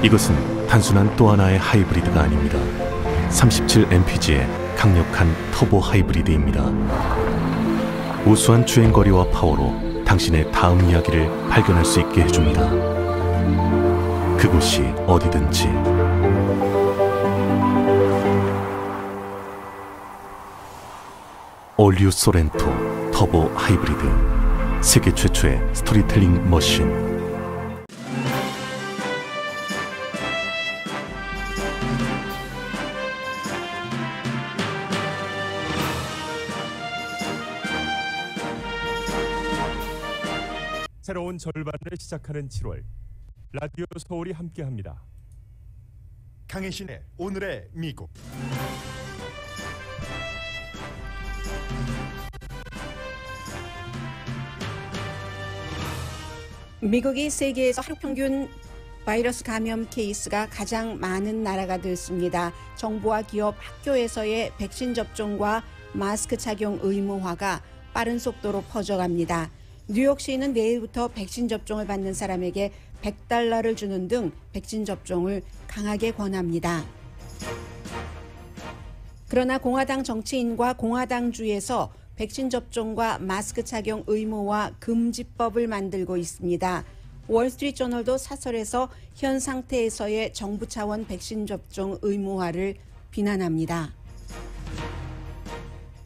이것은 단순한 또 하나의 하이브리드가 아닙니다. 37mpg의 강력한 터보 하이브리드입니다. 우수한 주행거리와 파워로 당신의 다음 이야기를 발견할 수 있게 해줍니다. 그곳이 어디든지. 올류 소렌토 터보 하이브리드, 세계 최초의 스토리텔링 머신. 새로운 절반을 시작하는 7월, 라디오 서울이 함께합니다. 강혜신의 오늘의 미국. 미국이 세계에서 하루 평균 바이러스 감염 케이스가 가장 많은 나라가 됐습니다. 정부와 기업, 학교에서의 백신 접종과 마스크 착용 의무화가 빠른 속도로 퍼져갑니다. 뉴욕시는 내일부터 백신 접종을 받는 사람에게 $100를 주는 등 백신 접종을 강하게 권합니다. 그러나 공화당 정치인과 공화당주에서 백신 접종과 마스크 착용 의무화 금지법을 만들고 있습니다. 월스트리트저널도 사설에서 현 상태에서의 정부 차원 백신 접종 의무화를 비난합니다.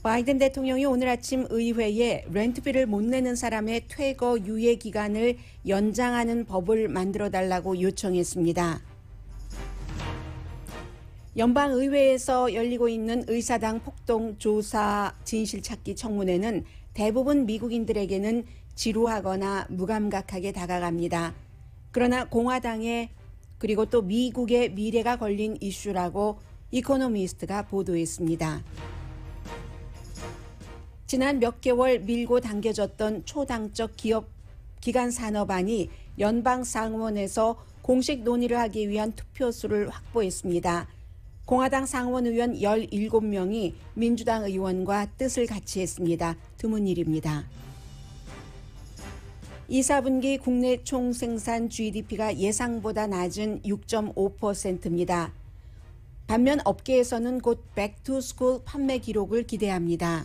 바이든 대통령이 오늘 아침 의회에 렌트비를 못 내는 사람의 퇴거 유예 기간을 연장하는 법을 만들어달라고 요청했습니다. 연방의회에서 열리고 있는 의사당 폭동 조사 진실찾기 청문회는 대부분 미국인들에게는 지루하거나 무감각하게 다가갑니다. 그러나 공화당의 그리고 또 미국의 미래가 걸린 이슈라고 이코노미스트가 보도했습니다. 지난 몇 개월 밀고 당겨졌던 초당적 기간 산업안이 연방상원에서 공식 논의를 하기 위한 투표수를 확보했습니다. 공화당 상원 의원 17명이 민주당 의원과 뜻을 같이 했습니다. 드문 일입니다. 2, 4분기 국내 총생산 GDP가 예상보다 낮은 6.5%입니다. 반면 업계에서는 곧 백투스쿨 판매 기록을 기대합니다.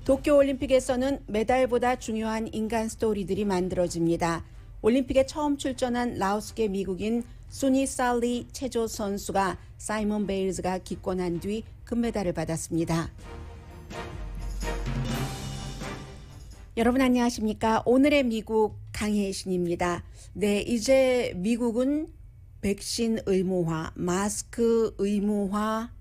도쿄올림픽에서는 메달보다 중요한 인간 스토리들이 만들어집니다. 올림픽에 처음 출전한 라오스계 미국인 수니 살리 체조 선수가 사이먼 베일즈가 기권한 뒤 금메달을 받았습니다. 여러분 안녕하십니까? 오늘의 미국 강혜신입니다. 네, 이제 미국은 백신 의무화, 마스크 의무화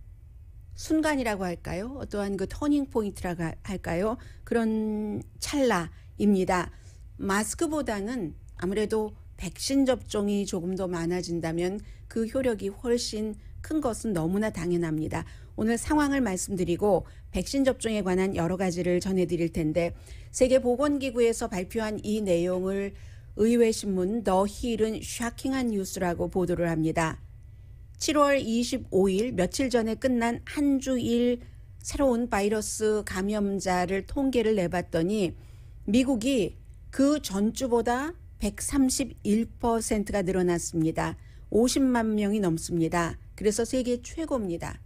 순간이라고 할까요? 어떠한 그 터닝 포인트라고 할까요? 그런 찰나입니다. 마스크보다는 아무래도 백신 접종이 조금 더 많아진다면 그 효력이 훨씬 큰 것은 너무나 당연합니다. 오늘 상황을 말씀드리고 백신 접종에 관한 여러 가지를 전해드릴 텐데, 세계보건기구에서 발표한 이 내용을 의회신문 더 힐은 쇼킹한 뉴스라고 보도를 합니다. 7월 25일 며칠 전에 끝난 한 주일 새로운 바이러스 감염자를 통계를 내봤더니 미국이 그 전주보다 131%가 늘어났습니다. 50만 명이 넘습니다. 그래서 세계 최고입니다.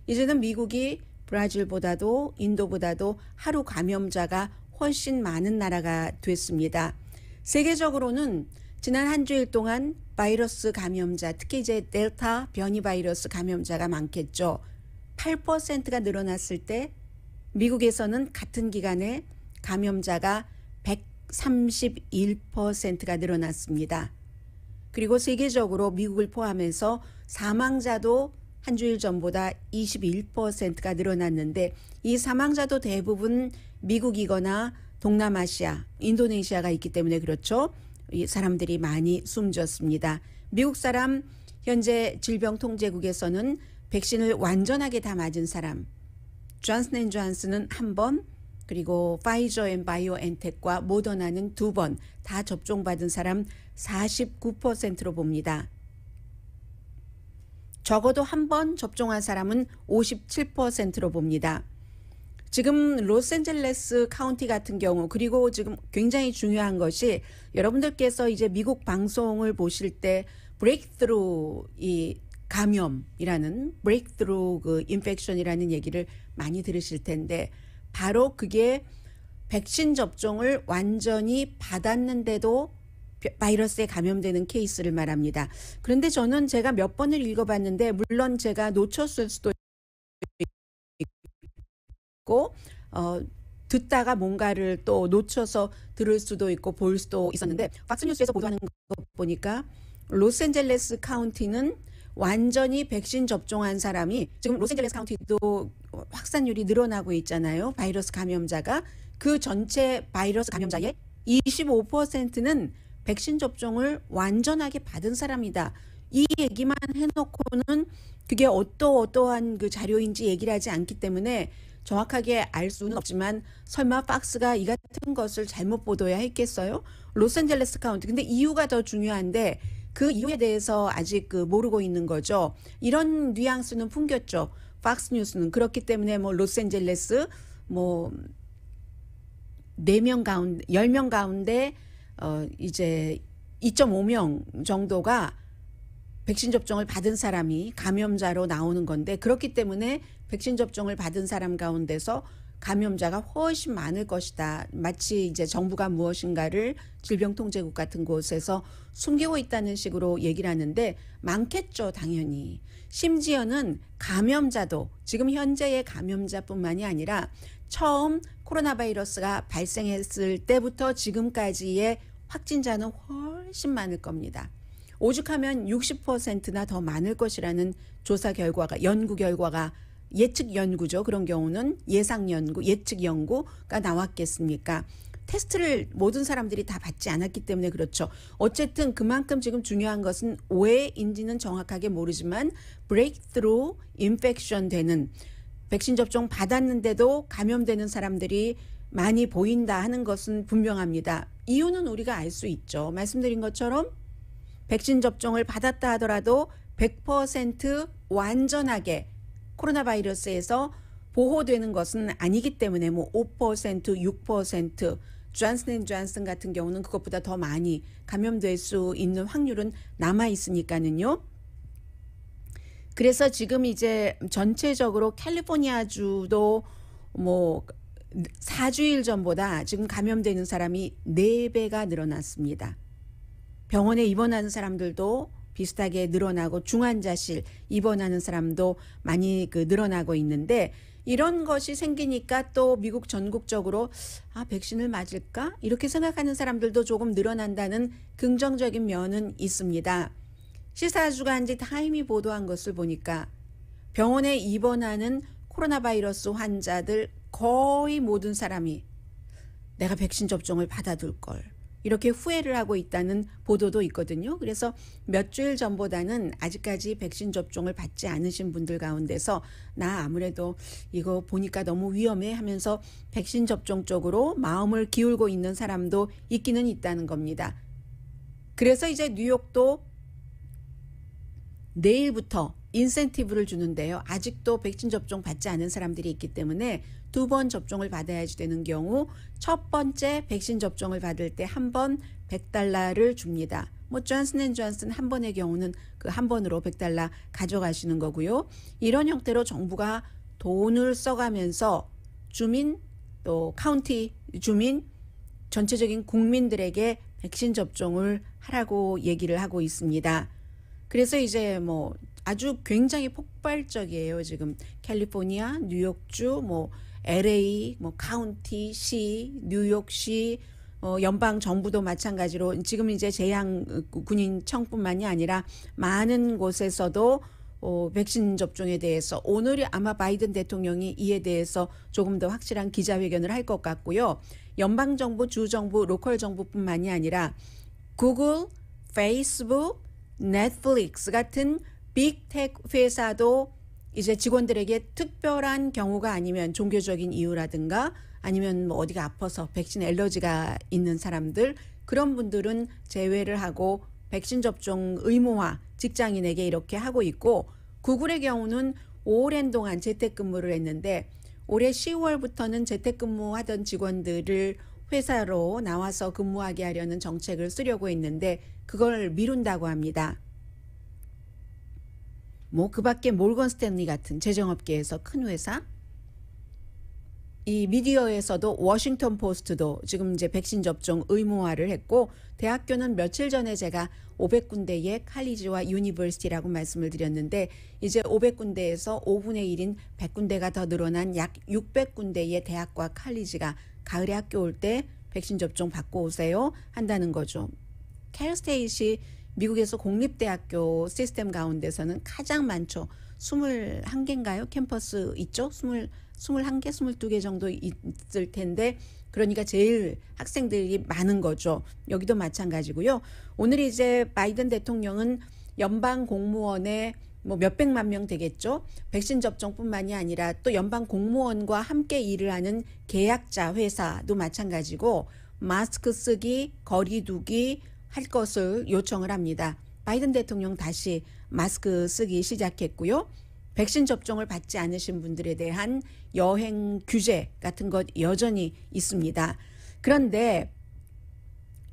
이제는 미국이 브라질보다도 인도보다도 하루 감염자가 훨씬 많은 나라가 됐습니다. 세계적으로는 지난 한 주일 동안 바이러스 감염자, 특히 이제 델타 변이 바이러스 감염자가 많겠죠. 8%가 늘어났을 때 미국에서는 같은 기간에 감염자가 131%가 늘어났습니다. 그리고 세계적으로 미국을 포함해서 사망자도 한 주일 전보다 21%가 늘어났는데, 이 사망자도 대부분 미국이거나 동남아시아, 인도네시아가 있기 때문에 그렇죠. 이 사람들이 많이 숨졌습니다. 미국 사람 현재 질병통제국에서는 백신을 완전하게 다 맞은 사람, 존슨앤존슨은 1번, 그리고 파이저 앤 바이오엔텍과 모더나는 2번 다 접종받은 사람 49%로 봅니다. 적어도 1번 접종한 사람은 57%로 봅니다. 지금 로스앤젤레스 카운티 같은 경우, 그리고 지금 굉장히 중요한 것이 여러분들께서 이제 미국 방송을 보실 때 브레이크스루 이 감염이라는 브레이크스루 그 인펙션이라는 얘기를 많이 들으실 텐데, 바로 그게 백신 접종을 완전히 받았는데도 바이러스에 감염되는 케이스를 말합니다. 그런데 저는 제가 몇 번을 읽어봤는데, 물론 제가 놓쳤을 수도 있고 듣다가 뭔가를 또 놓쳐서 들을 수도 있고 볼 수도 있었는데, 팍스뉴스에서 보도하는 거 보니까 로스앤젤레스 카운티는 완전히 백신 접종한 사람이, 지금 로스앤젤레스 카운티도 확산율이 늘어나고 있잖아요. 바이러스 감염자가. 그 전체 바이러스 감염자의 25%는 백신 접종을 완전하게 받은 사람이다. 이 얘기만 해놓고는 그게 어떠한 그 자료인지 얘기를 하지 않기 때문에 정확하게 알 수는 없지만, 설마 팍스가 이 같은 것을 잘못 보도해야 했겠어요? 로스앤젤레스 카운티. 근데 이유가 더 중요한데 그 이유에 대해서 아직 모르고 있는 거죠. 이런 뉘앙스는 풍겼죠. 팍스뉴스는. 그렇기 때문에 뭐 로스앤젤레스 뭐 4명 가운데 10명 가운데 이제 2.5명 정도가 백신 접종을 받은 사람이 감염자로 나오는 건데, 그렇기 때문에 백신 접종을 받은 사람 가운데서 감염자가 훨씬 많을 것이다. 마치 이제 정부가 무엇인가를 질병통제국 같은 곳에서 숨기고 있다는 식으로 얘기를 하는데, 많겠죠, 당연히. 심지어는 감염자도 지금 현재의 감염자뿐만이 아니라 처음 코로나 바이러스가 발생했을 때부터 지금까지의 확진자는 훨씬 많을 겁니다. 오죽하면 60%나 더 많을 것이라는 조사 결과가, 연구 결과가, 예측 연구죠. 그런 경우는 예상 연구, 예측 연구가 나왔겠습니까? 테스트를 모든 사람들이 다 받지 않았기 때문에 그렇죠. 어쨌든 그만큼 지금 중요한 것은 왜인지는 정확하게 모르지만 브레이크스루 인펙션 되는, 백신 접종 받았는데도 감염되는 사람들이 많이 보인다 하는 것은 분명합니다. 이유는 우리가 알 수 있죠. 말씀드린 것처럼 백신 접종을 받았다 하더라도 100% 완전하게 코로나 바이러스에서 보호되는 것은 아니기 때문에 뭐 5%, 6%, 존슨앤존슨 같은 경우는 그것보다 더 많이 감염될 수 있는 확률은 남아 있으니까는요. 그래서 지금 이제 전체적으로 캘리포니아주도 뭐 4주일 전보다 지금 감염되는 사람이 4배가 늘어났습니다. 병원에 입원하는 사람들도 비슷하게 늘어나고 중환자실 입원하는 사람도 많이 늘어나고 있는데, 이런 것이 생기니까 또 미국 전국적으로 백신을 맞을까? 이렇게 생각하는 사람들도 조금 늘어난다는 긍정적인 면은 있습니다. 시사주간지 타임이 보도한 것을 보니까 병원에 입원하는 코로나 바이러스 환자들 거의 모든 사람이 내가 백신 접종을 받아둘 걸, 이렇게 후회를 하고 있다는 보도도 있거든요. 그래서 몇 주일 전보다는 아직까지 백신 접종을 받지 않으신 분들 가운데서 나 아무래도 이거 보니까 너무 위험해 하면서 백신 접종 쪽으로 마음을 기울고 있는 사람도 있기는 있다는 겁니다. 그래서 이제 뉴욕도 내일부터 인센티브를 주는데요. 아직도 백신 접종 받지 않은 사람들이 있기 때문에 2번 접종을 받아야지 되는 경우, 첫 번째 백신 접종을 받을 때 한 번 $100를 줍니다. 뭐 존슨앤존슨 한 번의 경우는 그 한 번으로 $100 가져가시는 거고요. 이런 형태로 정부가 돈을 써가면서 주민, 또 카운티 주민, 전체적인 국민들에게 백신 접종을 하라고 얘기를 하고 있습니다. 그래서 이제 뭐 아주 굉장히 폭발적이에요. 지금 캘리포니아, 뉴욕주, 뭐 LA, 뭐 카운티, 시, 뉴욕시, 연방 정부도 마찬가지로 지금 이제 재향 군인청뿐만이 아니라 많은 곳에서도 백신 접종에 대해서 오늘이 아마 바이든 대통령이 이에 대해서 조금 더 확실한 기자회견을 할 것 같고요. 연방 정부, 주 정부, 로컬 정부뿐만이 아니라 구글, 페이스북, 넷플릭스 같은 빅테크 회사도 이제 직원들에게 특별한 경우가 아니면 종교적인 이유라든가 아니면 뭐 어디가 아파서 백신 알러지가 있는 사람들, 그런 분들은 제외를 하고 백신 접종 의무화 직장인에게 이렇게 하고 있고, 구글의 경우는 오랜 동안 재택근무를 했는데 올해 10월부터는 재택근무하던 직원들을 회사로 나와서 근무하게 하려는 정책을 쓰려고 했는데 그걸 미룬다고 합니다. 뭐 그 밖에 몰건 스탠리 같은 제정업계에서 큰 회사, 이 미디어에서도 워싱턴 포스트도 지금 이제 백신 접종 의무화를 했고, 대학교는 며칠 전에 제가 500군데의 칼리지와 유니버시티라고 말씀을 드렸는데 이제 500군데에서 5분의 1인 100군데가 더 늘어난 약 600군데의 대학과 칼리지가 가을에 학교 올 때 백신 접종 받고 오세요 한다는 거죠. 캘스테이시 미국에서 공립대학교 시스템 가운데서는 가장 많죠. 21개인가요? 캠퍼스 있죠? 21개, 22개 정도 있을 텐데, 그러니까 제일 학생들이 많은 거죠. 여기도 마찬가지고요. 오늘 이제 바이든 대통령은 연방 공무원의 뭐 몇백만 명 되겠죠. 백신 접종뿐만이 아니라 또 연방 공무원과 함께 일을 하는 계약자 회사도 마찬가지고 마스크 쓰기, 거리 두기 할 것을 요청을 합니다. 바이든 대통령 다시 마스크 쓰기 시작했고요. 백신 접종을 받지 않으신 분들에 대한 여행 규제 같은 것 여전히 있습니다. 그런데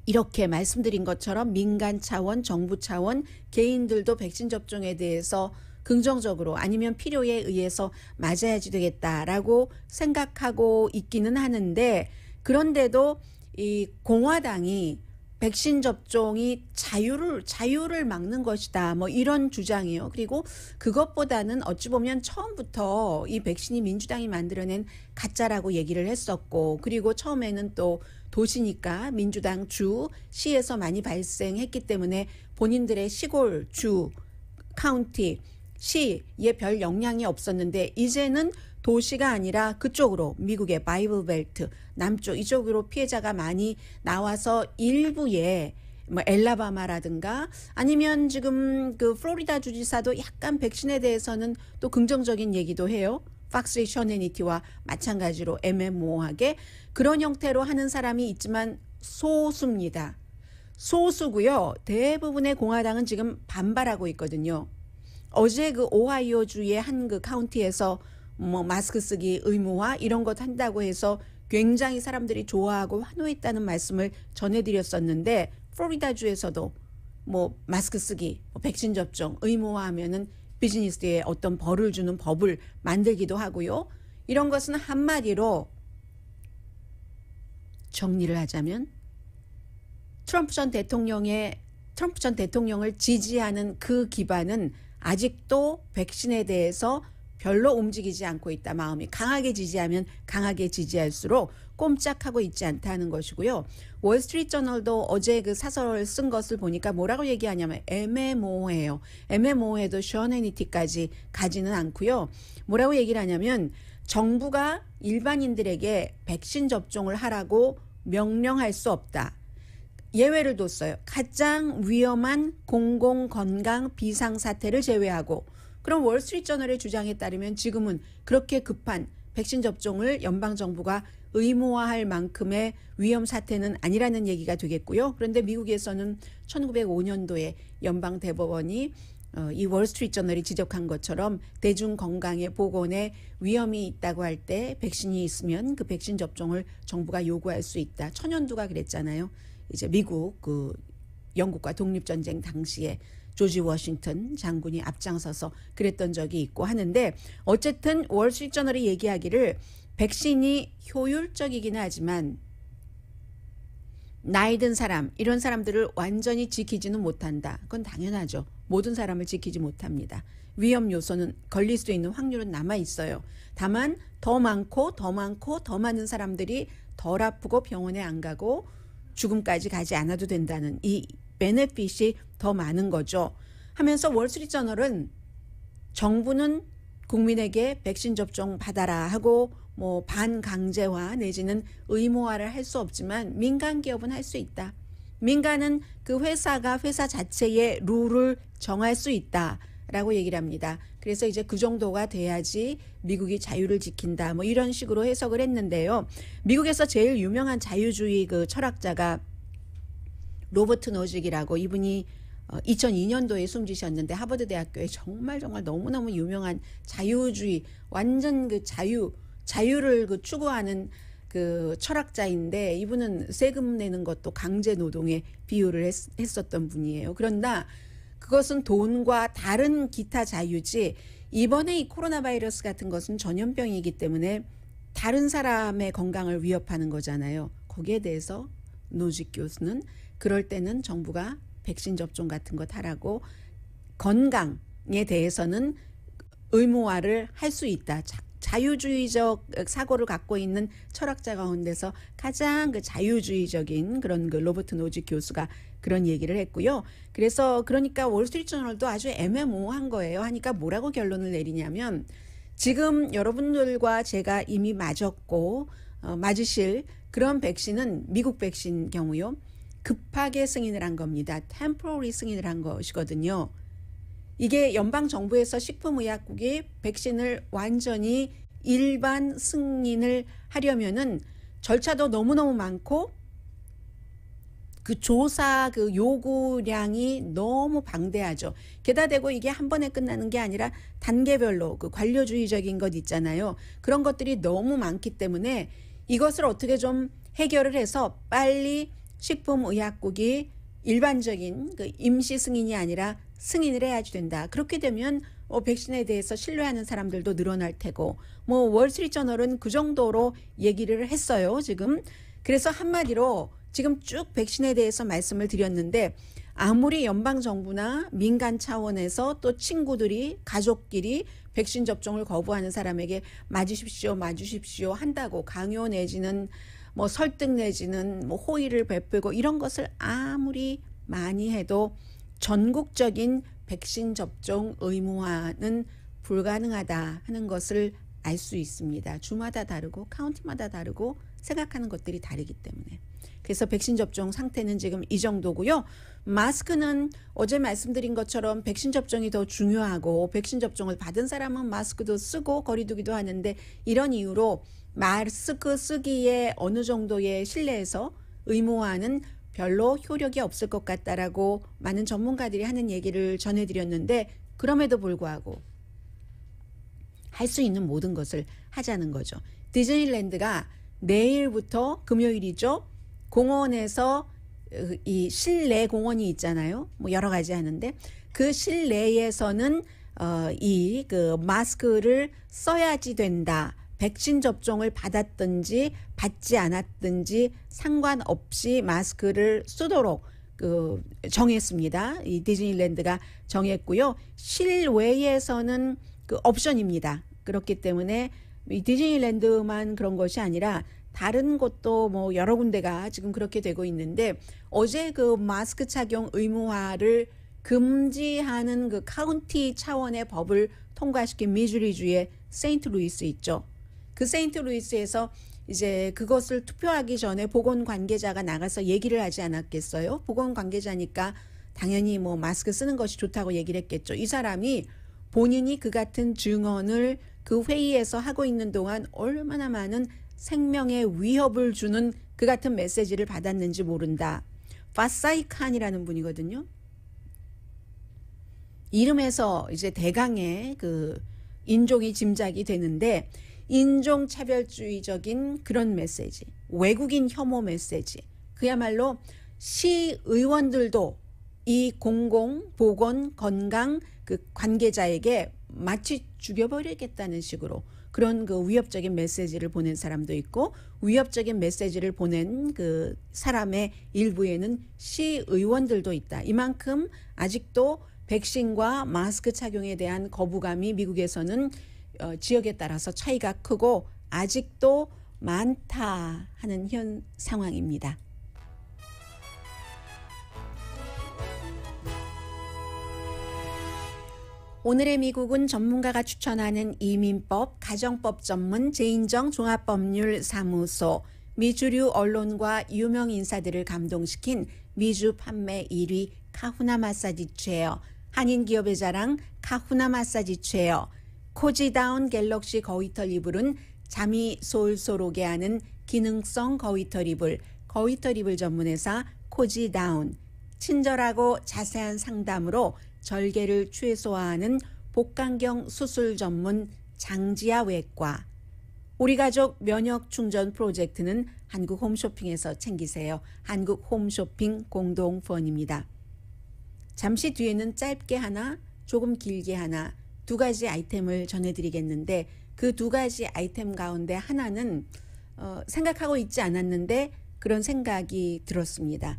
이렇게 말씀드린 것처럼 민간 차원, 정부 차원, 개인들도 백신 접종에 대해서 긍정적으로 아니면 필요에 의해서 맞아야지 되겠다라고 생각하고 있기는 하는데, 그런데도 이 공화당이 백신 접종이 자유를 막는 것이다, 뭐 이런 주장이에요. 그리고 그것보다는 어찌 보면 처음부터 이 백신이 민주당이 만들어낸 가짜라고 얘기를 했었고, 그리고 처음에는 또 도시니까 민주당 주, 시에서 많이 발생했기 때문에 본인들의 시골 주, 카운티, 시에 별 영향이 없었는데, 이제는 도시가 아니라 그쪽으로 미국의 바이블 벨트 남쪽 이쪽으로 피해자가 많이 나와서 일부에 뭐 엘라바마라든가 아니면 지금 그 플로리다 주지사도 약간 백신에 대해서는 또 긍정적인 얘기도 해요. 팍스의 셔네니티와 마찬가지로 애매모호하게 그런 형태로 하는 사람이 있지만 소수입니다. 소수고요. 대부분의 공화당은 지금 반발하고 있거든요. 어제 그 오하이오주의 한 그 카운티에서 뭐 마스크 쓰기 의무화 이런 것 한다고 해서 굉장히 사람들이 좋아하고 환호했다는 말씀을 전해드렸었는데, 플로리다주에서도 뭐 마스크 쓰기, 뭐 백신 접종 의무화하면은 비즈니스에 어떤 벌을 주는 법을 만들기도 하고요. 이런 것은 한마디로 정리를 하자면 트럼프 전 대통령을 지지하는 그 기반은 아직도 백신에 대해서 별로 움직이지 않고 있다. 마음이 강하게 지지하면 강하게 지지할수록 꼼짝하고 있지 않다는 것이고요. 월스트리트저널도 어제 그 사설을 쓴 것을 보니까 뭐라고 얘기하냐면 애매모호해요. 애매모호해도 셔네니티까지 가지는 않고요. 뭐라고 얘기를 하냐면 정부가 일반인들에게 백신 접종을 하라고 명령할 수 없다. 예외를 뒀어요. 가장 위험한 공공건강 비상사태를 제외하고. 그럼 월스트리트저널의 주장에 따르면 지금은 그렇게 급한 백신 접종을 연방정부가 의무화할 만큼의 위험 사태는 아니라는 얘기가 되겠고요. 그런데 미국에서는 1905년도에 연방대법원이 이 월스트리트저널이 지적한 것처럼 대중건강의 보건에 위험이 있다고 할 때 백신이 있으면 그 백신 접종을 정부가 요구할 수 있다. 천연두가 그랬잖아요. 이제 미국 그 영국과 독립전쟁 당시에 조지 워싱턴 장군이 앞장서서 그랬던 적이 있고 하는데, 어쨌든 월스트리트저널이 얘기하기를 백신이 효율적이기는 하지만 나이 든 사람, 이런 사람들을 완전히 지키지는 못한다. 그건 당연하죠. 모든 사람을 지키지 못합니다. 위험 요소는 걸릴 수 있는 확률은 남아 있어요. 다만 더 많고 더 많은 사람들이 덜 아프고 병원에 안 가고 죽음까지 가지 않아도 된다는 이 베네핏이 더 많은 거죠. 하면서 월스트리트저널은 정부는 국민에게 백신 접종 받아라 하고 뭐 반강제화 내지는 의무화를 할 수 없지만 민간 기업은 할 수 있다. 민간은 그 회사 자체의 룰을 정할 수 있다라고 얘기를 합니다. 그래서 이제 그 정도가 돼야지 미국이 자유를 지킨다. 뭐 이런 식으로 해석을 했는데요. 미국에서 제일 유명한 자유주의 그 철학자가 로버트 노직이라고, 이분이 2002년도에 숨지셨는데 하버드 대학교에 정말 너무너무 유명한 자유주의, 완전 그 자유를 추구하는 그 철학자인데 이분은 세금 내는 것도 강제 노동에 비유를 했었던 분이에요. 그런다 그것은 돈과 다른 기타 자유지 이번에 이 코로나 바이러스 같은 것은 전염병이기 때문에 다른 사람의 건강을 위협하는 거잖아요. 거기에 대해서 노직 교수는 그럴 때는 정부가 백신 접종 같은 것 하라고 건강에 대해서는 의무화를 할 수 있다. 자유주의적 사고를 갖고 있는 철학자 가운데서 가장 그 자유주의적인 그런 그 로버트 노직 교수가 그런 얘기를 했고요. 그래서 그러니까 월스트리트저널도 아주 애매모호한 거예요. 하니까 뭐라고 결론을 내리냐면 지금 여러분들과 제가 이미 맞았고 맞으실 그런 백신은 미국 백신 경우요. 급하게 승인을 한 겁니다. temporary 승인을 한 것이거든요. 이게 연방정부에서 식품의약국이 백신을 완전히 일반 승인을 하려면은 절차도 너무너무 많고 그 조사 그 요구량이 너무 방대하죠. 게다가 대고 이게 한 번에 끝나는 게 아니라 단계별로 그 관료주의적인 것 있잖아요. 그런 것들이 너무 많기 때문에 이것을 어떻게 좀 해결을 해서 빨리 식품의약국이 일반적인 그 임시 승인이 아니라 승인을 해야지 된다. 그렇게 되면 백신에 대해서 신뢰하는 사람들도 늘어날 테고 월스트리트저널은 그 정도로 얘기를 했어요. 지금. 그래서 한마디로 지금 쭉 백신에 대해서 말씀을 드렸는데 아무리 연방정부나 민간 차원에서 또 친구들이 가족끼리 백신 접종을 거부하는 사람에게 맞으십시오 한다고 강요 내지는 설득 내지는 호의를 베풀고 이런 것을 아무리 많이 해도 전국적인 백신 접종 의무화는 불가능하다 하는 것을 알 수 있습니다. 주마다 다르고 카운티마다 다르고 생각하는 것들이 다르기 때문에. 그래서 백신 접종 상태는 지금 이 정도고요. 마스크는 어제 말씀드린 것처럼 백신 접종이 더 중요하고 백신 접종을 받은 사람은 마스크도 쓰고 거리 두기도 하는데 이런 이유로 마스크 쓰기에 어느 정도의 신뢰에서 의무화는 별로 효력이 없을 것 같다라고 많은 전문가들이 하는 얘기를 전해드렸는데 그럼에도 불구하고 할 수 있는 모든 것을 하자는 거죠. 디즈니랜드가 내일부터 금요일이죠. 공원에서 이 실내 공원이 있잖아요. 여러 가지 하는데 그 실내에서는 이 그 마스크를 써야지 된다. 백신 접종을 받았든지 받지 않았든지 상관없이 마스크를 쓰도록 정했습니다. 이 디즈니랜드가 정했고요. 실외에서는 그 옵션입니다. 그렇기 때문에 이 디즈니랜드만 그런 것이 아니라 다른 곳도 여러 군데가 지금 그렇게 되고 있는데 어제 그 마스크 착용 의무화를 금지하는 그 카운티 차원의 법을 통과시킨 미주리주의 세인트루이스 있죠. 그 세인트루이스에서 이제 그것을 투표하기 전에 보건 관계자가 나가서 얘기를 하지 않았겠어요? 보건 관계자니까 당연히 마스크 쓰는 것이 좋다고 얘기를 했겠죠. 이 사람이 본인이 그 같은 증언을 그 회의에서 하고 있는 동안 얼마나 많은 생명에 위협을 주는 그 같은 메시지를 받았는지 모른다. 파사이 칸이라는 분이거든요. 이름에서 이제 대강의 그 인종이 짐작이 되는데 인종차별주의적인 그런 메시지, 외국인 혐오 메시지, 그야말로 시의원들도 이 공공, 보건, 건강 그 관계자에게 마치 죽여버리겠다는 식으로 그런 그 위협적인 메시지를 보낸 사람도 있고 위협적인 메시지를 보낸 그 사람의 일부에는 시의원들도 있다. 이만큼 아직도 백신과 마스크 착용에 대한 거부감이 미국에서는 지역에 따라서 차이가 크고 아직도 많다 하는 현 상황입니다. 오늘의 미국은 전문가가 추천하는 이민법, 가정법 전문 제인정 종합법률사무소, 미주류 언론과 유명 인사들을 감동시킨 미주 판매 1위 카후나 마사지 체어, 한인 기업의 자랑 카후나 마사지 체어, 코지다운 갤럭시 거위털 이불은 잠이 솔솔 오게 하는 기능성 거위털 이불, 거위털 이불 전문회사 코지다운, 친절하고 자세한 상담으로 절개를 최소화하는 복강경 수술 전문 장지아 외과, 우리 가족 면역 충전 프로젝트는 한국 홈쇼핑에서 챙기세요. 한국 홈쇼핑 공동후원입니다. 잠시 뒤에는 짧게 하나, 조금 길게 하나, 두 가지 아이템을 전해드리겠는데 그 두 가지 아이템 가운데 하나는 생각하고 있지 않았는데 그런 생각이 들었습니다.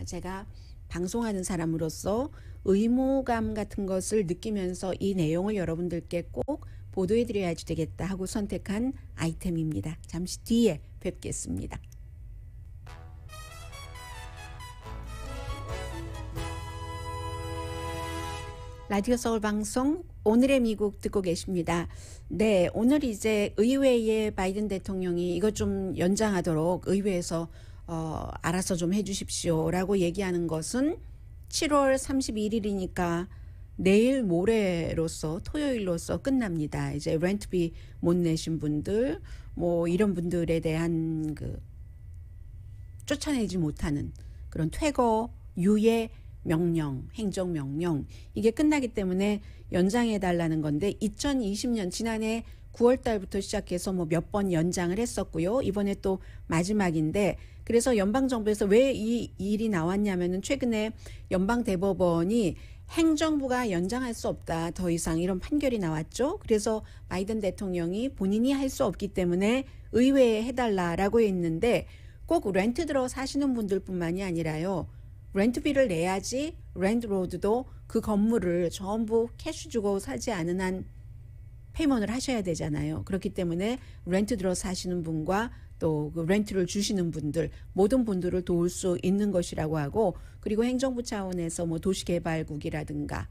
제가 방송하는 사람으로서 의무감 같은 것을 느끼면서 이 내용을 여러분들께 꼭 보도해드려야지 되겠다 하고 선택한 아이템입니다. 잠시 뒤에 뵙겠습니다. 라디오 서울 방송 오늘의 미국 듣고 계십니다. 네, 오늘 이제 의회의 바이든 대통령이 이것 좀 연장하도록 의회에서 알아서 좀 해주십시오라고 얘기하는 것은 7월 31일이니까 내일 모레로서 토요일로서 끝납니다. 이제 렌트비 못 내신 분들 뭐 이런 분들에 대한 그 쫓아내지 못하는 그런 퇴거 유예 명령, 행정명령 이게 끝나기 때문에 연장해 달라는 건데 2020년 지난해 9월 달부터 시작해서 뭐 몇 번 연장을 했었고요. 이번에 또 마지막인데 그래서 연방정부에서 왜 이 일이 나왔냐면은 최근에 연방대법원이 행정부가 연장할 수 없다. 더 이상 이런 판결이 나왔죠. 그래서 바이든 대통령이 본인이 할 수 없기 때문에 의회에 해달라라고 했는데 꼭 렌트 들어 사시는 분들뿐만이 아니라요. 렌트비를 내야지 렌트로드도 그 건물을 전부 캐시 주고 사지 않은 한 페이먼을 하셔야 되잖아요. 그렇기 때문에 렌트 들어 사시는 분과 또 그 렌트를 주시는 분들 모든 분들을 도울 수 있는 것이라고 하고 그리고 행정부 차원에서 뭐 도시개발국이라든가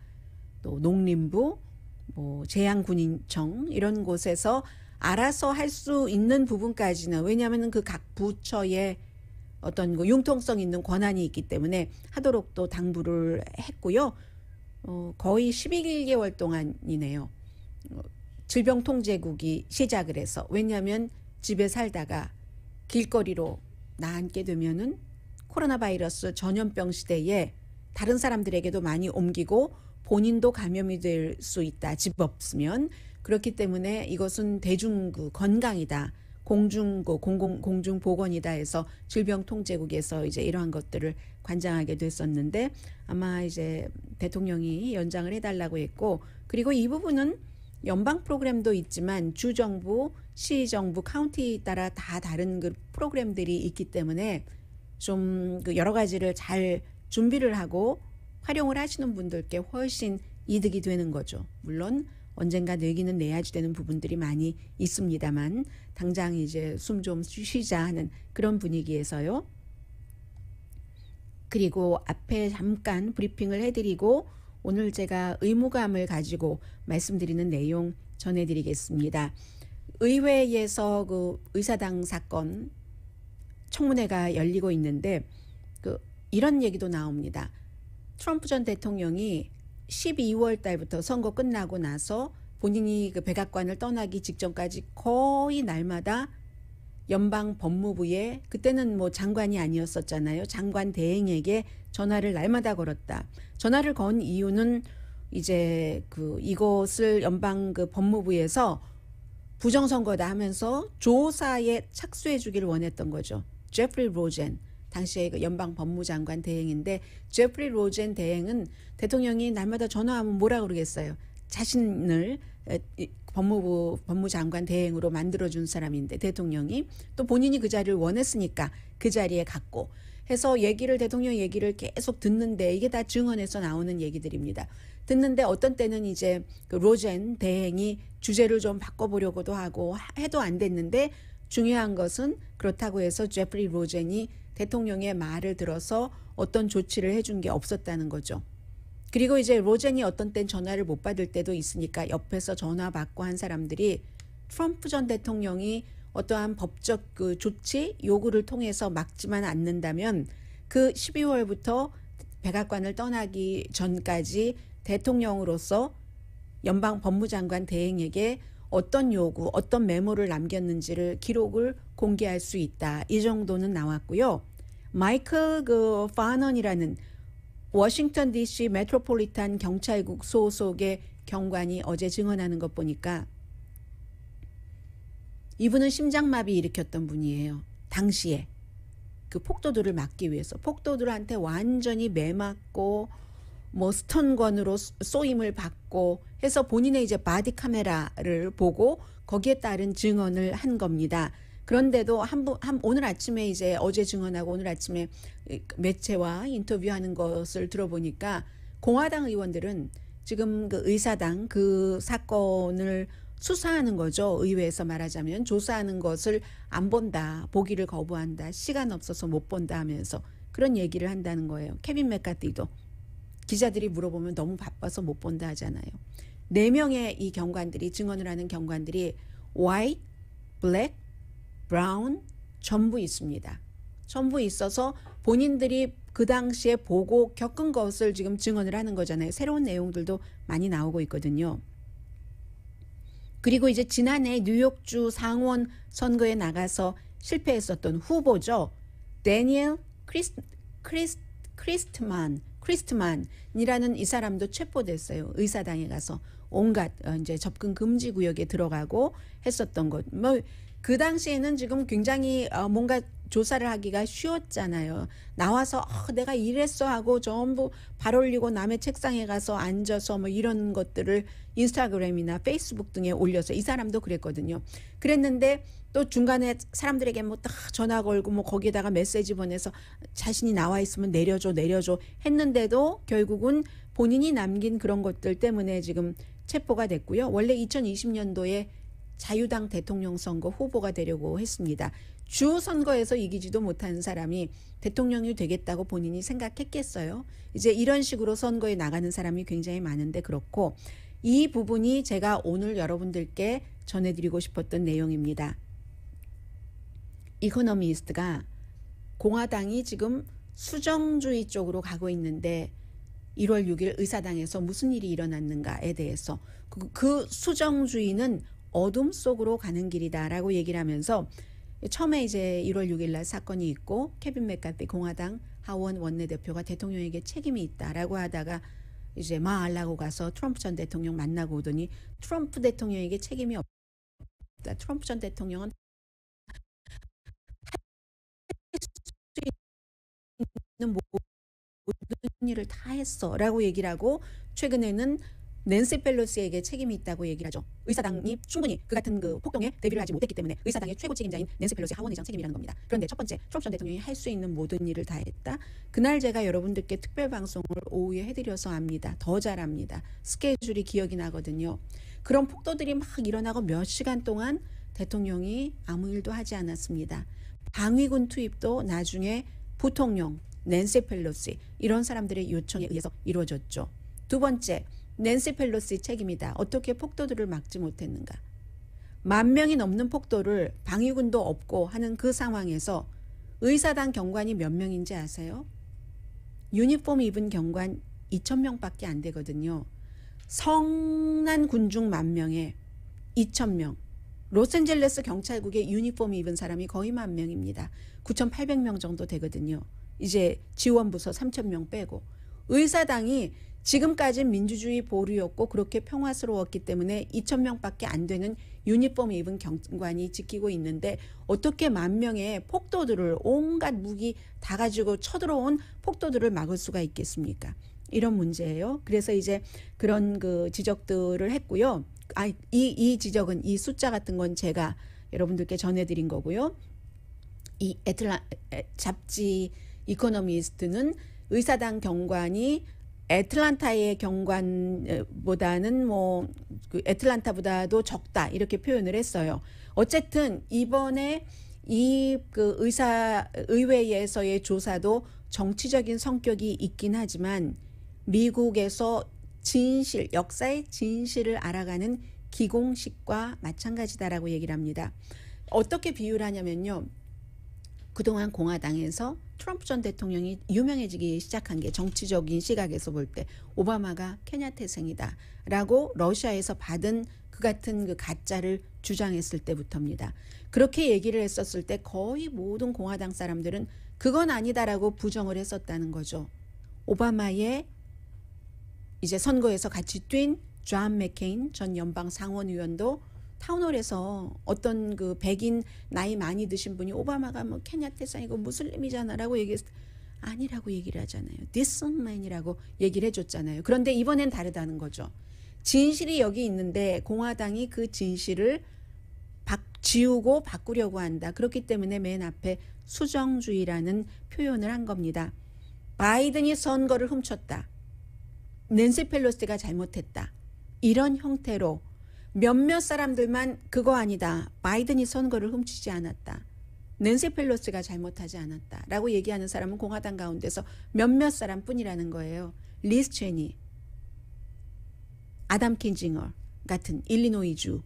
또 농림부 뭐 재향군인청 이런 곳에서 알아서 할 수 있는 부분까지는 왜냐하면 그 각 부처의 어떤 그 융통성 있는 권한이 있기 때문에 하도록 또 당부를 했고요. 거의 12개월 동안이네요. 질병통제국이 시작을 해서 왜냐하면 집에 살다가 길거리로 나앉게 되면은 코로나 바이러스 전염병 시대에 다른 사람들에게도 많이 옮기고 본인도 감염이 될 수 있다. 집 없으면 그렇기 때문에 이것은 대중 건강이다. 공중보건이다 해서 질병통제국에서 이제 이러한 것들을 관장하게 됐었는데 아마 이제 대통령이 연장을 해달라고 했고 그리고 이 부분은 연방 프로그램도 있지만 주정부, 시정부, 카운티 따라 다 다른 그 프로그램들이 있기 때문에 좀 그 여러 가지를 잘 준비를 하고 활용을 하시는 분들께 훨씬 이득이 되는 거죠. 물론 언젠가 내기는 내야지 되는 부분들이 많이 있습니다만 당장 이제 숨 좀 쉬자 하는 그런 분위기에서요. 그리고 앞에 잠깐 브리핑을 해드리고 오늘 제가 의무감을 가지고 말씀드리는 내용 전해드리겠습니다. 의회에서 그 의사당 사건 청문회가 열리고 있는데 이런 얘기도 나옵니다. 트럼프 전 대통령이 12월 달부터 선거 끝나고 나서 본인이 그 백악관을 떠나기 직전까지 거의 날마다 연방 법무부에 그때는 뭐 장관이 아니었었잖아요. 장관 대행에게 전화를 날마다 걸었다. 전화를 건 이유는 이제 이것을 연방 그 법무부에서 부정선거다 하면서 조사에 착수해 주기를 원했던 거죠. 제프리 로젠 당시에 그 연방 법무장관 대행인데 제프리 로젠 대행은 대통령이 날마다 전화하면 뭐라 그러겠어요. 자신을 법무장관 대행으로 만들어준 사람인데 대통령이 또 본인이 그 자리를 원했으니까 그 자리에 갔고 해서 대통령 얘기를 계속 듣는데 이게 다 증언에서 나오는 얘기들입니다. 듣는데 어떤 때는 이제 그 로젠 대행이 주제를 좀 바꿔보려고도 하고 해도 안 됐는데 중요한 것은 그렇다고 해서 제프리 로젠이 대통령의 말을 들어서 어떤 조치를 해준 게 없었다는 거죠. 그리고 이제 로젠이 어떤 땐 전화를 못 받을 때도 있으니까 옆에서 전화 받고 한 사람들이 트럼프 전 대통령이 어떠한 법적 그 조치 요구를 통해서 막지만 않는다면 그 12월부터 백악관을 떠나기 전까지 대통령으로서 연방 법무장관 대행에게 어떤 요구, 어떤 메모를 남겼는지를 기록을 공개할 수 있다. 이 정도는 나왔고요. 마이클 파넌이라는 워싱턴 DC 메트로폴리탄 경찰국 소속의 경관이 어제 증언하는 것 보니까 이분은 심장마비 일으켰던 분이에요. 당시에 그 폭도들을 막기 위해서 폭도들한테 완전히 매맞고 뭐 스턴건으로 쏘임을 받고 해서 본인의 이제 바디 카메라를 보고 거기에 따른 증언을 한 겁니다. 그런데도 오늘 아침에 이제 어제 증언하고 오늘 아침에 매체와 인터뷰하는 것을 들어보니까 공화당 의원들은 지금 그 의사당 그 사건을 수사하는 거죠. 의회에서 말하자면 조사하는 것을 안 본다. 보기를 거부한다. 시간 없어서 못 본다 하면서 그런 얘기를 한다는 거예요. 케빈 맥카티도 기자들이 물어보면 너무 바빠서 못 본다 하잖아요. 4명의 이 경관들이 증언을 하는 경관들이 white, black, brown 전부 있습니다. 전부 있어서 본인들이 그 당시에 보고 겪은 것을 지금 증언을 하는 거잖아요. 새로운 내용들도 많이 나오고 있거든요. 그리고 이제 지난해 뉴욕주 상원 선거에 나가서 실패했었던 후보죠. 데니엘 크리스트만이라는 이 사람도 체포됐어요. 의사당에 가서 온갖 이제 접근 금지 구역에 들어가고 했었던 것. 뭐 그 당시에는 지금 굉장히 뭔가 조사를 하기가 쉬웠잖아요. 나와서 내가 이랬어 하고 전부 발 올리고 남의 책상에 가서 앉아서 뭐 이런 것들을 인스타그램이나 페이스북 등에 올려서 이 사람도 그랬거든요. 그랬는데 또 중간에 사람들에게 뭐 딱 전화 걸고 뭐 거기에다가 메시지 보내서 자신이 나와 있으면 내려줘 했는데도 결국은 본인이 남긴 그런 것들 때문에 지금 체포가 됐고요. 원래 2020년도에 자유당 대통령 선거 후보가 되려고 했습니다. 주 선거에서 이기지도 못한 사람이 대통령이 되겠다고 본인이 생각했겠어요. 이제 이런 식으로 선거에 나가는 사람이 굉장히 많은데 그렇고 이 부분이 제가 오늘 여러분들께 전해드리고 싶었던 내용입니다. 이코노미스트가 공화당이 지금 수정주의 쪽으로 가고 있는데 1월 6일 의사당에서 무슨 일이 일어났는가에 대해서 그 수정주의는 어둠 속으로 가는 길이다라고 얘기를 하면서 처음에 이제 1월 6일 날 사건이 있고 케빈 맥카티 공화당 하원 원내대표가 대통령에게 책임이 있다라고 하다가 이제 마알라고 가서 트럼프 전 대통령 만나고 오더니 트럼프 대통령에게 책임이 없다. 트럼프 전 대통령은 모든 일을 다 했어 라고 얘기를 하고 최근에는 낸시 펠로시에게 책임이 있다고 얘기를 하죠. 의사당이 충분히 그 같은 그 폭동에 대비를 하지 못했기 때문에 의사당의 최고 책임자인 낸시 펠로시 하원의장 책임이라는 겁니다. 그런데 첫 번째 트럼프 전 대통령이 할 수 있는 모든 일을 다 했다. 그날 제가 여러분들께 특별 방송을 오후에 해드려서 압니다. 더 잘합니다. 스케줄이 기억이 나거든요. 그런 폭도들이 막 일어나고 몇 시간 동안 대통령이 아무 일도 하지 않았습니다. 방위군 투입도 나중에 부통령, 낸시 펠로시 이런 사람들의 요청에 의해서 이루어졌죠. 두 번째, 낸시 펠로시 책임이다. 어떻게 폭도들을 막지 못했는가. 10,000명이 넘는 폭도를 방위군도 없고 하는 그 상황에서 의사당 경관이 몇 명인지 아세요? 유니폼 입은 경관 2,000명밖에 안 되거든요. 성난 군중 10,000명에 2,000명. 로스앤젤레스 경찰국에 유니폼 입은 사람이 거의 10,000명입니다. 9,800명 정도 되거든요. 이제 지원부서 3,000명 빼고. 의사당이 지금까지는 민주주의 보루였고 그렇게 평화스러웠기 때문에 2,000명밖에 안 되는 유니폼 입은 경관이 지키고 있는데 어떻게 10,000명의 폭도들을 온갖 무기 다 가지고 쳐들어온 폭도들을 막을 수가 있겠습니까? 이런 문제예요. 그래서 이제 그런 그 지적들을 했고요. 이 지적은 이 숫자 같은 건 제가 여러분들께 전해드린 거고요. 이 잡지 이코노미스트는 의사당 경관이 애틀란타의 경관보다는 뭐 그 애틀란타보다도 적다 이렇게 표현을 했어요. 어쨌든 이번에 이 그 의회에서의 조사도 정치적인 성격이 있긴 하지만 미국에서 진실, 역사의 진실을 알아가는 기공식과 마찬가지다라고 얘기를 합니다. 어떻게 비유를 하냐면요. 그동안 공화당에서 트럼프 전 대통령이 유명해지기 시작한 게 정치적인 시각에서 볼 때 오바마가 케냐 태생이다 라고 러시아에서 받은 그 같은 그 가짜를 주장했을 때부터입니다. 그렇게 얘기를 했었을 때 거의 모든 공화당 사람들은 그건 아니다라고 부정을 했었다는 거죠. 오바마의 이제 선거에서 같이 뛴 존 맥케인 전 연방 상원 의원도 타운홀에서 어떤 그 백인 나이 많이 드신 분이 오바마가 뭐 케냐테상이고 무슬림이잖아라고 얘기했을 때 아니라고 얘기를 하잖아요. This man이라고 얘기를 해줬잖아요. 그런데 이번엔 다르다는 거죠. 진실이 여기 있는데 공화당이 그 진실을 지우고 바꾸려고 한다. 그렇기 때문에 맨 앞에 수정주의라는 표현을 한 겁니다. 바이든이 선거를 훔쳤다. 낸시 펠로시가 잘못했다. 이런 형태로 몇몇 사람들만 그거 아니다. 바이든이 선거를 훔치지 않았다. 낸시 펠로시가 잘못하지 않았다. 라고 얘기하는 사람은 공화당 가운데서 몇몇 사람뿐이라는 거예요. 리스 체니, 아담 킨징어 같은 일리노이주,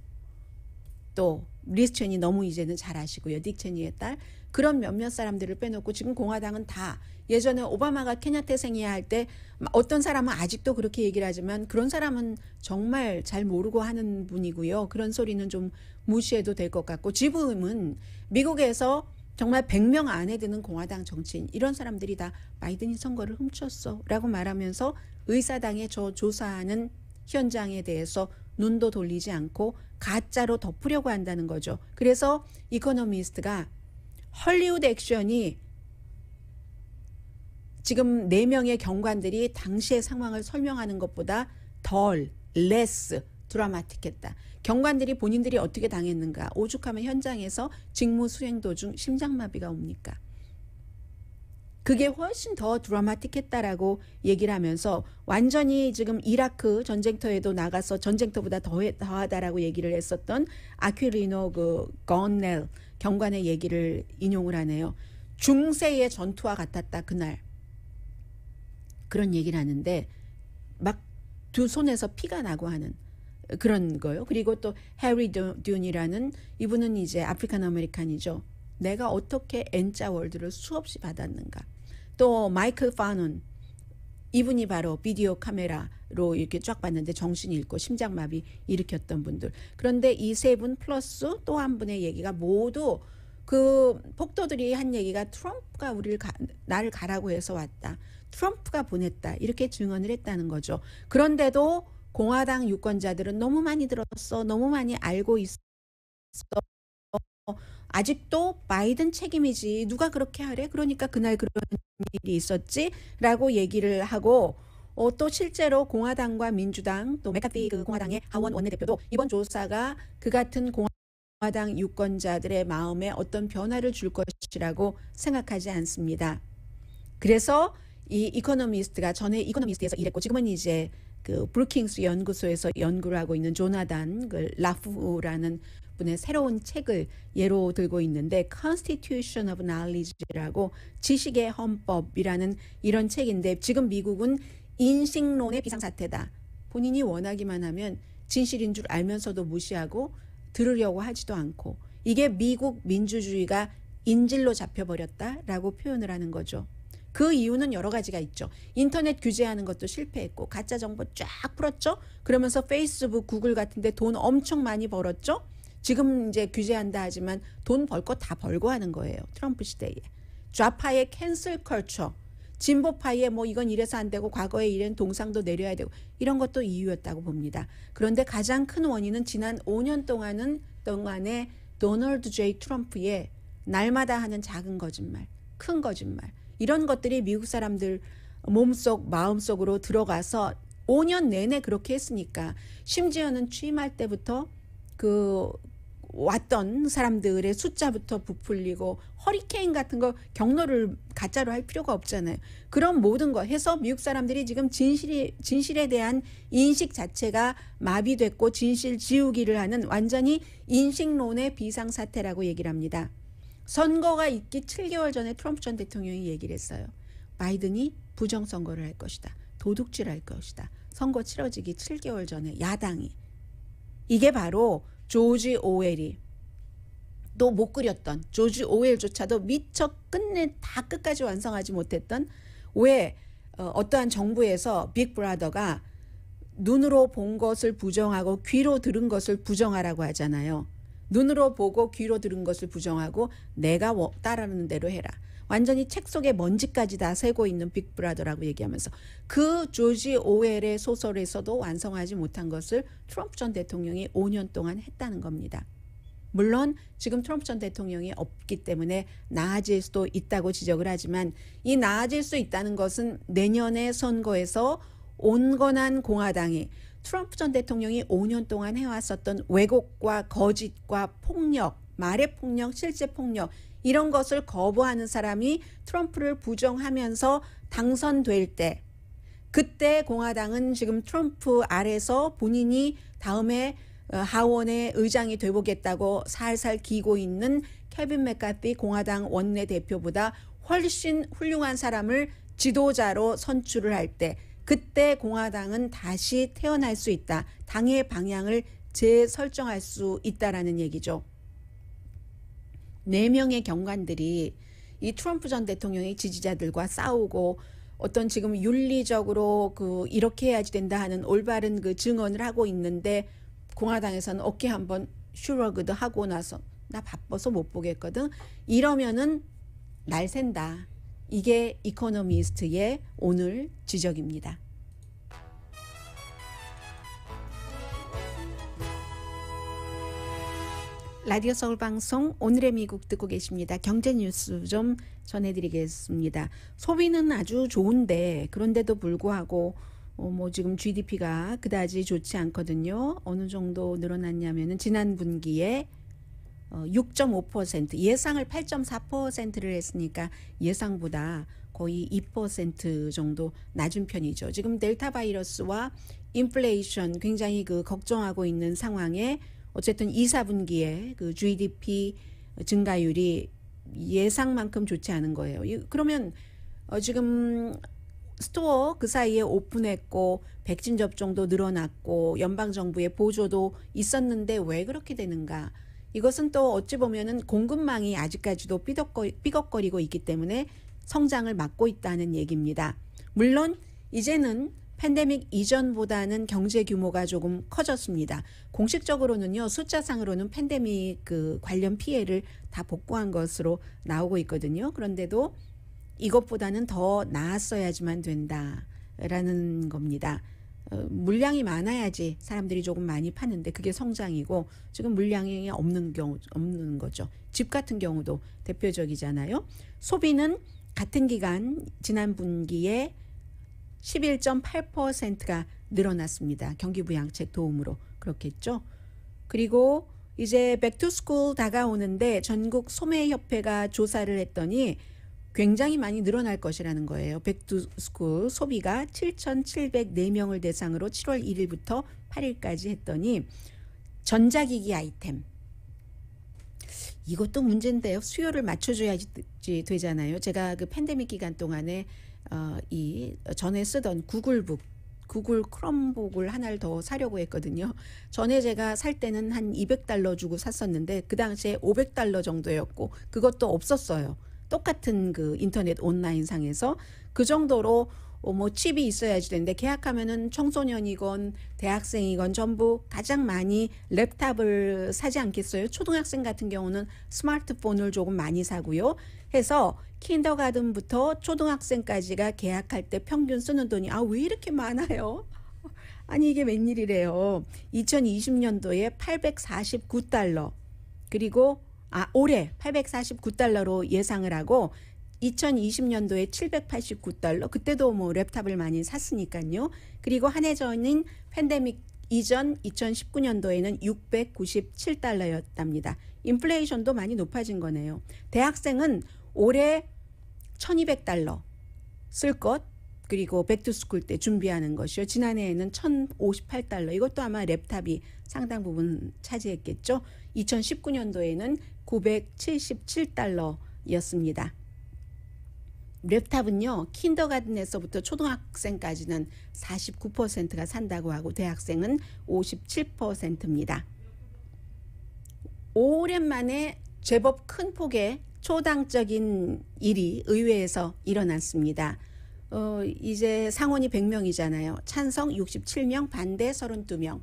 또 리스 체니 너무 이제는 잘 아시고요. 딕 체니의 딸, 그런 몇몇 사람들을 빼놓고 지금 공화당은 다 예전에 오바마가 케냐테생이야 할 때 어떤 사람은 아직도 그렇게 얘기를 하지만 그런 사람은 정말 잘 모르고 하는 분이고요. 그런 소리는 좀 무시해도 될 것 같고 지금은 미국에서 정말 100명 안에 드는 공화당 정치인 이런 사람들이 다 바이든이 선거를 훔쳤어 라고 말하면서 의사당에 저 조사하는 현장에 대해서 눈도 돌리지 않고 가짜로 덮으려고 한다는 거죠. 그래서 이코노미스트가 헐리우드 액션이 지금 4명의 경관들이 당시의 상황을 설명하는 것보다 덜, less 드라마틱했다. 경관들이 본인들이 어떻게 당했는가. 오죽하면 현장에서 직무 수행 도중 심장마비가 옵니까. 그게 훨씬 더 드라마틱했다라고 얘기를 하면서 완전히 지금 이라크 전쟁터에도 나가서 전쟁터보다 더하다라고 얘기를 했었던 아퀴리노 그 건넬 경관의 얘기를 인용을 하네요. 중세의 전투와 같았다 그날. 그런 얘기를 하는데 막 두 손에서 피가 나고 하는 그런 거요. 그리고 또 해리 듄이라는 이분은 이제 아프리칸 아메리칸이죠. 내가 어떻게 N자 월드를 수없이 받았는가. 또 마이클 파논 이분이 바로 비디오 카메라로 이렇게 쫙 봤는데 정신이 잃고 심장마비 일으켰던 분들. 그런데 이 세 분 플러스 또 한 분의 얘기가 모두 그 폭도들이 한 얘기가 트럼프가 나를 가라고 해서 왔다. 트럼프가 보냈다. 이렇게 증언을 했다는 거죠. 그런데도 공화당 유권자들은 너무 많이 들었어. 너무 많이 알고 있어. 아직도 바이든 책임이지. 누가 그렇게 하래? 그러니까 그날 그런 일이 있었지. 라고 얘기를 하고 또 실제로 공화당과 민주당 또 맥카티 그 공화당의 하원 원내대표도 이번 조사가 그 같은 공화당 유권자들의 마음에 어떤 변화를 줄 것이라고 생각하지 않습니다. 그래서 이 이코노미스트가 전에 이코노미스트에서 일했고 지금은 이제 그 브루킹스 연구소에서 연구를 하고 있는 조나단 그 라프라는 분의 새로운 책을 예로 들고 있는데 Constitution of Knowledge라고 지식의 헌법이라는 이런 책인데 지금 미국은 인식론의 비상사태다. 본인이 원하기만 하면 진실인 줄 알면서도 무시하고 들으려고 하지도 않고 이게 미국 민주주의가 인질로 잡혀버렸다라고 표현을 하는 거죠. 그 이유는 여러 가지가 있죠. 인터넷 규제하는 것도 실패했고 가짜 정보 쫙 풀었죠. 그러면서 페이스북, 구글 같은 데 돈 엄청 많이 벌었죠. 지금 이제 규제한다 하지만 돈 벌 거 다 벌고 하는 거예요. 트럼프 시대에. 좌파의 캔슬 컬처, 진보파의 뭐 이건 이래서 안 되고 과거에 이런 동상도 내려야 되고 이런 것도 이유였다고 봅니다. 그런데 가장 큰 원인은 지난 5년 동안에 도널드 J 트럼프의 날마다 하는 작은 거짓말, 큰 거짓말 이런 것들이 미국 사람들 몸속 마음속으로 들어가서 5년 내내 그렇게 했으니까 심지어는 취임할 때부터 그 왔던 사람들의 숫자부터 부풀리고 허리케인 같은 거 경로를 가짜로 할 필요가 없잖아요. 그런 모든 거 해서 미국 사람들이 지금 진실에 대한 인식 자체가 마비됐고 진실 지우기를 하는 완전히 인식론의 비상사태라고 얘기를 합니다. 선거가 있기 7개월 전에 트럼프 전 대통령이 얘기를 했어요. 바이든이 부정선거를 할 것이다. 도둑질할 것이다. 선거 치러지기 7개월 전에 야당이. 이게 바로 조지 오웰이 또 못 그렸던 조지 오웰조차도 미처 끝내 다 끝까지 완성하지 못했던 왜 어떠한 정부에서 빅브라더가 눈으로 본 것을 부정하고 귀로 들은 것을 부정하라고 하잖아요. 눈으로 보고 귀로 들은 것을 부정하고 내가 따르는 대로 해라. 완전히 책 속에 먼지까지 다 새고 있는 빅브라더라고 얘기하면서 그 조지 오웰의 소설에서도 완성하지 못한 것을 트럼프 전 대통령이 5년 동안 했다는 겁니다. 물론 지금 트럼프 전 대통령이 없기 때문에 나아질 수도 있다고 지적을 하지만 이 나아질 수 있다는 것은 내년의 선거에서 온건한 공화당이 트럼프 전 대통령이 5년 동안 해왔었던 왜곡과 거짓과 폭력, 말의 폭력, 실제 폭력 이런 것을 거부하는 사람이 트럼프를 부정하면서 당선될 때 그때 공화당은 지금 트럼프 아래서 본인이 다음에 하원의 의장이 되보겠다고 살살 기고 있는 케빈 맥카티 공화당 원내대표보다 훨씬 훌륭한 사람을 지도자로 선출을 할 때 그때 공화당은 다시 태어날 수 있다. 당의 방향을 재설정할 수 있다라는 얘기죠. 4명의 경관들이 이 트럼프 전 대통령의 지지자들과 싸우고 어떤 지금 윤리적으로 이렇게 해야지 된다 하는 올바른 증언을 하고 있는데 공화당에서는 어깨 한번 슈러그도 하고 나서 나 바빠서 못 보겠거든. 이러면은 날 샌다. 이게 이코노미스트의 오늘 지적입니다. 라디오 서울 방송 오늘의 미국 듣고 계십니다. 경제 뉴스 좀 전해드리겠습니다. 소비는 아주 좋은데 그런데도 불구하고 지금 GDP가 그다지 좋지 않거든요. 어느 정도 늘어났냐면은 지난 분기에 6.5% 예상을 8.4%를 했으니까 예상보다 거의 2% 정도 낮은 편이죠. 지금 델타 바이러스와 인플레이션 굉장히 걱정하고 있는 상황에 어쨌든 2, 4분기에 GDP 증가율이 예상만큼 좋지 않은 거예요. 그러면 지금 스토어 그 사이에 오픈했고 백신 접종도 늘어났고 연방정부의 보조도 있었는데 왜 그렇게 되는가? 이것은 또 어찌 보면은 공급망이 아직까지도 삐걱거리고 있기 때문에 성장을 막고 있다는 얘기입니다. 물론 이제는 팬데믹 이전보다는 경제 규모가 조금 커졌습니다. 공식적으로는요, 숫자상으로는 팬데믹 관련 피해를 다 복구한 것으로 나오고 있거든요. 그런데도 이것보다는 더 나았어야지만 된다라는 겁니다. 물량이 많아야지 사람들이 조금 많이 파는데 그게 성장이고 지금 물량이 없는 거죠. 집 같은 경우도 대표적이잖아요. 소비는 같은 기간 지난 분기에 11.8%가 늘어났습니다. 경기부양책 도움으로 그렇겠죠. 그리고 이제 백투스쿨 다가오는데 전국 소매협회가 조사를 했더니 굉장히 많이 늘어날 것이라는 거예요. 백투스쿨 소비가 7,704명을 대상으로 7월 1일부터 8일까지 했더니 전자기기 아이템 이것도 문제인데요. 수요를 맞춰줘야지 되잖아요. 제가 팬데믹 기간 동안에 이 전에 쓰던 구글 크롬북을 하나를 더 사려고 했거든요. 전에 제가 살 때는 한 $200 주고 샀었는데 그 당시에 $500 정도였고 그것도 없었어요. 똑같은 인터넷 온라인 상에서 그 정도로 칩이 있어야지 되는데 계약하면은 청소년이건 대학생이건 전부 가장 많이 랩탑을 사지 않겠어요? 초등학생 같은 경우는 스마트폰을 조금 많이 사고요. 해서 킨더가든부터 초등학생까지가 계약할 때 평균 쓰는 돈이 왜 이렇게 많아요? 아니 이게 웬일이래요. 2020년도에 $849 그리고 올해 $849로 예상을 하고 2020년도에 $789 그때도 랩탑을 많이 샀으니까요. 그리고 한 해 전인 팬데믹 이전 2019년도에는 $697였답니다. 인플레이션도 많이 높아진 거네요. 대학생은 올해 $1200 쓸 것 그리고 백투스쿨 때 준비하는 것이요. 지난해에는 $1058 이것도 아마 랩탑이 상당 부분 차지했겠죠. 2019년도에는 $977였습니다. 랩탑은요. 킨더가든에서부터 초등학생까지는 49%가 산다고 하고 대학생은 57%입니다. 오랜만에 제법 큰 폭의 초당적인 일이 의회에서 일어났습니다. 이제 상원이 100명이잖아요. 찬성 67명, 반대 32명.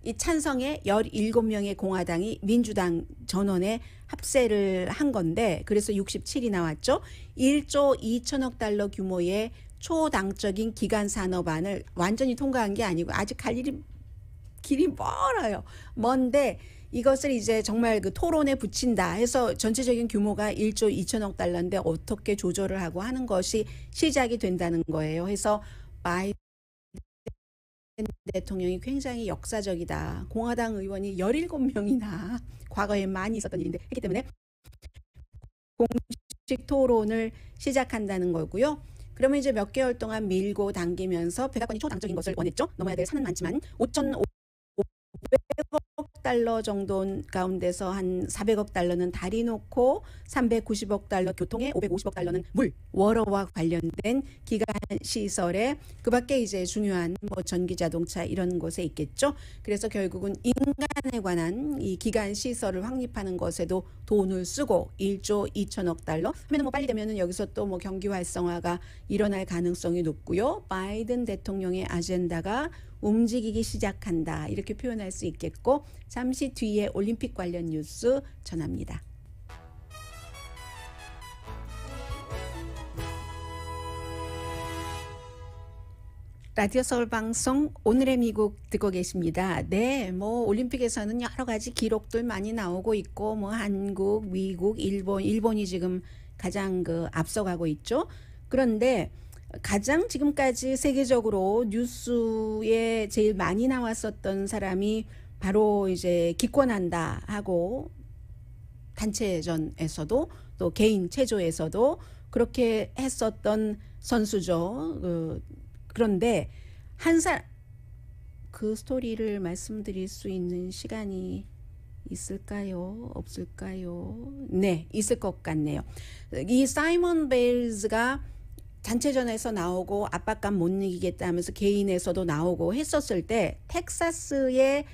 이 찬성에 17명의 공화당이 민주당 전원에 합세를 한 건데 그래서 67이 나왔죠. 1조 2천억 달러 규모의 초당적인 기간 산업안을 완전히 통과한 게 아니고 아직 갈 길이 멀어요. 먼데 이것을 이제 정말 그 토론에 붙인다 해서 전체적인 규모가 1조 2천억 달러인데 어떻게 조절을 하고 하는 것이 시작이 된다는 거예요. 해서 바이든 대통령이 굉장히 역사적이다. 공화당 의원이 17명이나 과거에 많이 있었던 일인데 했기 때문에 공식 토론을 시작한다는 거고요. 그러면 이제 몇 개월 동안 밀고 당기면서 백악관이 초당적인 것을 원했죠. 넘어야 될 산은 많지만 5,500억 달러 정도 가운데서 한 400억 달러는 다리 놓고 390억 달러 교통에 550억 달러는 물, 워러와 관련된 기간 시설에 그 밖에 이제 중요한 뭐 전기 자동차 이런 곳에 있겠죠. 그래서 결국은 인간에 관한 이 기간 시설을 확립하는 것에도 돈을 쓰고 1조 2천억 달러 하면 뭐 빨리 되면은 여기서 또 뭐 경기 활성화가 일어날 가능성이 높고요. 바이든 대통령의 아젠다가 움직이기 시작한다 이렇게 표현할 수 있겠고 잠시 뒤에 올림픽 관련 뉴스 전합니다. 라디오 서울 방송 오늘의 미국 듣고 계십니다. 네, 뭐 올림픽에서는 여러 가지 기록들 많이 나오고 있고 뭐 한국, 미국, 일본이 지금 가장 그 앞서가고 있죠. 그런데 가장 지금까지 세계적으로 뉴스에 제일 많이 나왔었던 사람이 바로 이제 기권한다 하고 단체전에서도 또 개인 체조에서도 그렇게 했었던 선수죠. 그런데 그 스토리를 말씀드릴 수 있는 시간이 있을까요? 없을까요? 네, 있을 것 같네요. 이 사이먼 베일즈가 단체전에서 나오고 압박감 못 이기겠다 하면서 개인에서도 나오고 했었을 때 텍사스의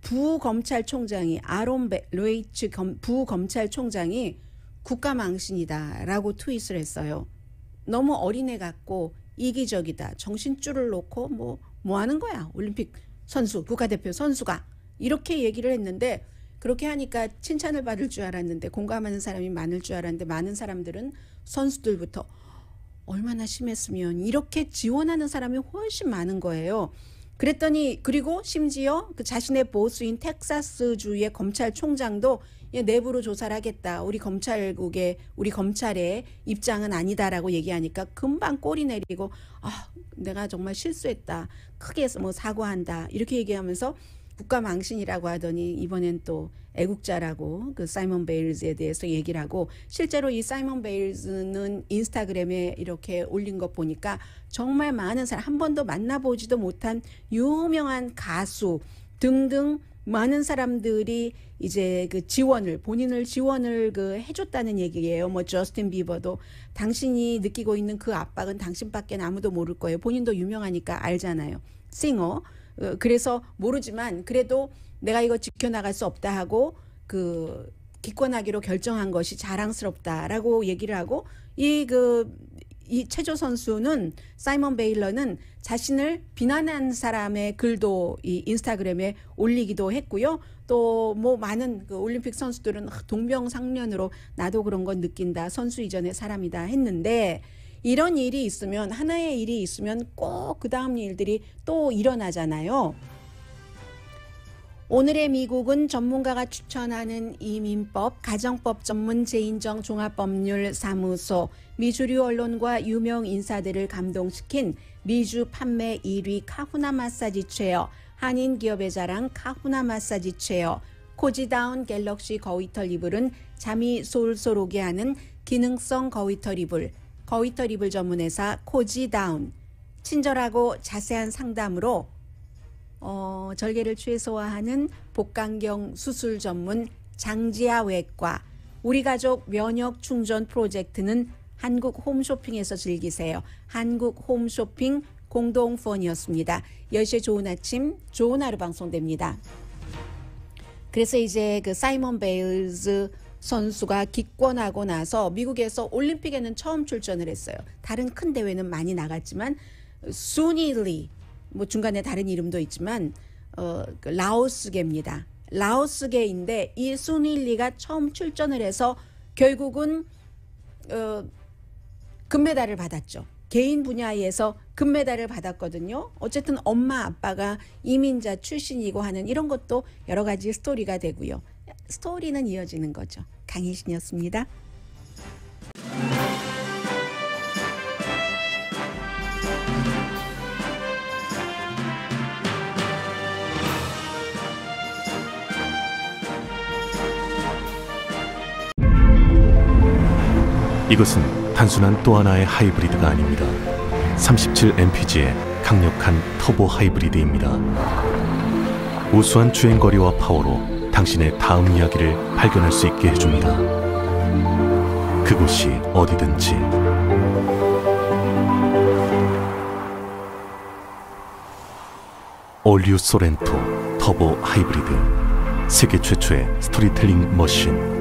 부검찰총장이 아론 로이츠 부검찰총장이 국가망신이다라고 트윗을 했어요. 너무 어린애 같고 이기적이다. 정신줄을 놓고 뭐 하는 거야. 올림픽 선수, 국가대표 선수가. 이렇게 얘기를 했는데 그렇게 하니까 칭찬을 받을 줄 알았는데 공감하는 사람이 많을 줄 알았는데 많은 사람들은 선수들부터 얼마나 심했으면 이렇게 지원하는 사람이 훨씬 많은 거예요. 그랬더니 그리고 심지어 그 자신의 보스인 텍사스주의 검찰총장도 내부로 조사를 하겠다. 우리 검찰의 입장은 아니다라고 얘기하니까 금방 꼬리 내리고 내가 정말 실수했다. 크게 뭐 사과한다. 이렇게 얘기하면서 국가망신이라고 하더니 이번엔 또 애국자라고 그 사이먼 베일즈에 대해서 얘기를 하고 실제로 이 사이먼 베일즈는 인스타그램에 이렇게 올린 거 보니까 정말 많은 사람 한 번도 만나보지도 못한 유명한 가수 등등 많은 사람들이 이제 그 본인을 지원을 해줬다는 얘기예요. 뭐 저스틴 비버도 당신이 느끼고 있는 그 압박은 당신밖에 아무도 모를 거예요. 본인도 유명하니까 알잖아요. 싱어. 그래서 모르지만 그래도 내가 이거 지켜나갈 수 없다 하고 기권하기로 결정한 것이 자랑스럽다라고 얘기를 하고 이 체조 선수는 사이먼 베일러는 자신을 비난한 사람의 글도 이 인스타그램에 올리기도 했고요. 또 뭐 많은 그 올림픽 선수들은 동병상련으로 나도 그런 건 느낀다. 선수 이전의 사람이다 했는데 이런 일이 있으면 하나의 일이 있으면 꼭 그 다음 일들이 또 일어나잖아요. 오늘의 미국은 전문가가 추천하는 이민법, 가정법 전문 재인정 종합법률사무소, 미주류 언론과 유명 인사들을 감동시킨 미주 판매 1위 카후나 마사지 체어, 한인 기업의 자랑 카후나 마사지 체어, 코지다운 갤럭시 거위털 이불은 잠이 솔솔 오게 하는 기능성 거위털 이불, 거위털 이불 전문회사 코지다운, 친절하고 자세한 상담으로 절개를 최소화하는 복강경 수술 전문 장지아 외과, 우리 가족 면역 충전 프로젝트는 한국 홈쇼핑에서 즐기세요. 한국 홈쇼핑 공동후원이었습니다. 10시에 좋은 아침, 좋은 하루 방송됩니다. 그래서 이제 그 사이먼 베일즈 선수가 기권하고 나서 미국에서 올림픽에는 처음 출전을 했어요. 다른 큰 대회는 많이 나갔지만 수니 리, 뭐 중간에 다른 이름도 있지만 그 라오스계입니다. 라오스계인데 이 순일리가 처음 출전을 해서 결국은 금메달을 받았죠. 개인 분야에서 금메달을 받았거든요. 어쨌든 엄마 아빠가 이민자 출신이고 하는 이런 것도 여러 가지 스토리가 되고요. 스토리는 이어지는 거죠. 강희신이었습니다. 이것은 단순한 또 하나의 하이브리드가 아닙니다. 37mpg의 강력한 터보 하이브리드입니다. 우수한 주행거리와 파워로 당신의 다음 이야기를 발견할 수 있게 해줍니다. 그곳이 어디든지. 올류 소렌토 터보 하이브리드, 세계 최초의 스토리텔링 머신.